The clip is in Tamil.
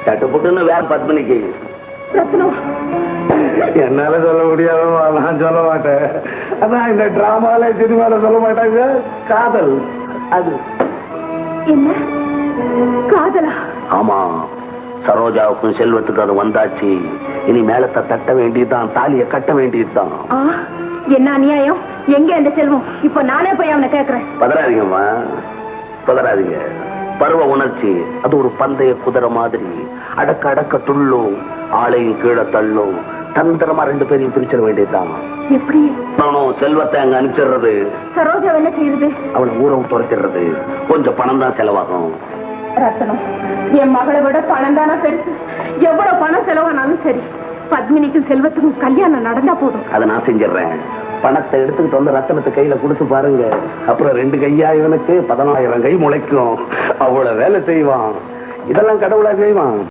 தட்டுப்புட்டுன்னு வேற பத்மினிக்கு. ரத்னம், என்னால சொல்ல முடியாதோ நான் சொல்ல மாட்டேன். அதான் இந்த டிராமால சினிமால சொல்ல மாட்டாங்க, காதல். அது என்ன காதலா? ஆமா, சரோஜாவுக்கும் செல்வத்துக்கு அது வந்தாச்சு. இனி மேலத்தை தட்ட வேண்டியதுதான், தாலியை கட்ட வேண்டியதுதான். என்ன அநியாயம்! எங்க அந்த செல்வம்? இப்ப நானே போய் அவனை கேட்கிறேன். பதறாதீங்கம்மா, பதறாதீங்க. பருவ உணர்ச்சி அது ஒரு பந்தய குதிரை மாதிரி அடக்க அடக்க துள்ளும், ஆளையும் கீழே தள்ளும். தந்திரமா 2 பேரையும் பிரிச்சிட வேண்டியதுதான். எப்படி? செல்வத்தை அங்க அனுப்பிச்சிடுறது, சரோஜா என்ன செய்யுது? அவனை ஊரை துரைச்சிடுறது. கொஞ்சம் பணம் தான் செலவாகும். ரத்னம், என் மகளை விட பணம் தானா பெருசு. எவ்வளவு பணம் செலவானாலும் சரி, பத்மினிக்கும் செல்வத்துக்கும் கல்யாணம் நடந்தா போதும். அதை நான் செஞ்சிடறேன். பணத்தை எடுத்துக்கிட்டு வந்து ரத்தனத்தை கையில கொடுத்து பாருங்க. அப்புறம் 2 கையா இவனுக்கு 14,000 கை முளைக்கும். அவ்வளவு வேலை செய்வான். இதெல்லாம் கடவுளா செய்வான்.